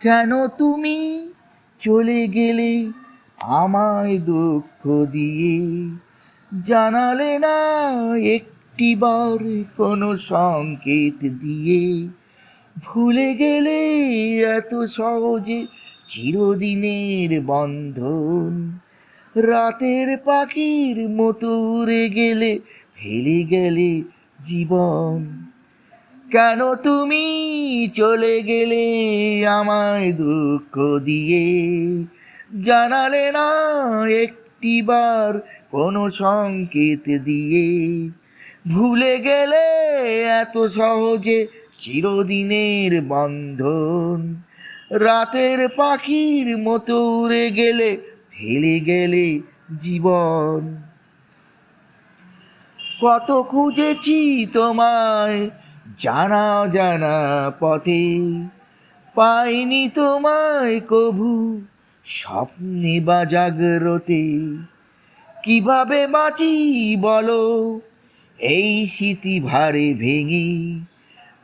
কেন তুমি চলে গেলে আমায় দুঃখ দিয়ে? জানালে না একটিবার কোনো সংকেত দিয়ে। ভুলে গেলে এত সহজে চিরদিনের বন্ধন। রাতের পাখির মতো উড়ে গেলে, ফেলে গেলে জীবন। কেন তুমি চলে গেলে আমায় দুঃখ দিয়ে? জানালে না একটিবার কোনো সংকেত দিয়ে। ভুলে গেলে এত সহজে চিরদিনের বন্ধন। রাতের পাখির মতো উড়ে গেলে, ফেলে গেলে জীবন। কত খুঁজেছি তোমায় জানা জানা পথে, পাইনি তোমায় কভু স্বপ্নে বা জাগ্রতে। কিভাবে বাঁচি বলো এই স্মৃতি ভারে ভেঙে?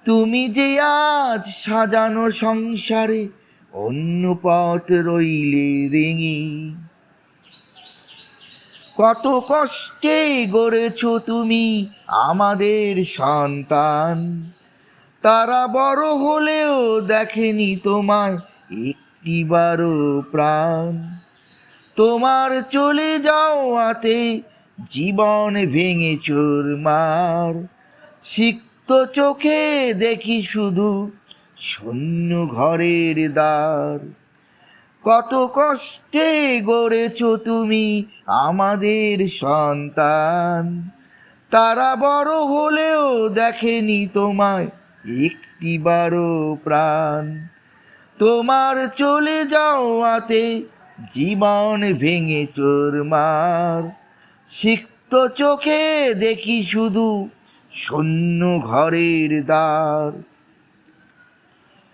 তুমি যে আজ সাজানো সংসারে অন্য পথ রইলে রেঙে। কত কষ্টে গড়েছ তুমি আমাদের সন্তান, তারা বড় হলেও দেখেনি তোমায় একটিবারও প্রাণ। তোমার চলে যাওয়াতে জীবন ভেঙে চুরমার। সিক্ত চোখে দেখি শুধু শূন্য ঘরের দ্বার। কত কষ্টে গড়েছ তুমি আমাদের সন্তান, তারা বড় হলেও দেখেনি তোমায় একটিবারও প্রাণ। তোমার চলে যাওয়াতে জীবন ভেঙে চুরমার। সিক্ত চোখে দেখি শুধু শূন্য ঘরের দ্বার।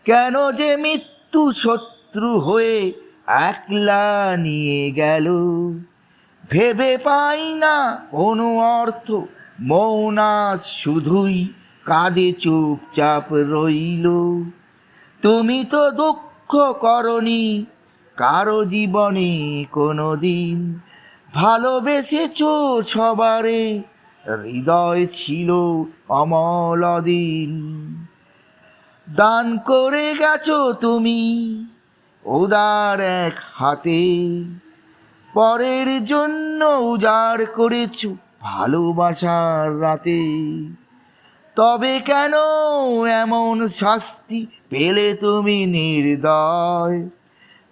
কেন যে মৃত্যু শত্রু হয়ে একলা নিয়ে গেল? ভেবে পাই না কোনো অর্থ, মৌনাথ শুধুই কাঁধে চুপচাপ রইল। তুমি তো দুঃখ করনি কারো জীবনে কোনো দিন। ভালোবেসেছ সবারে, হৃদয় ছিল অমল অদিন। দান করে গেছো তুমি উদার এক হাতে, পরের জন্য উজাড় করেছো ভালোবাসার রাতে। তবে কেন এমন শাস্তি পেলে তুমি নির্দয়?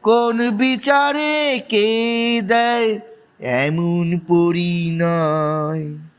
কোন বিচারে কে দেয় এমন পরিণয়?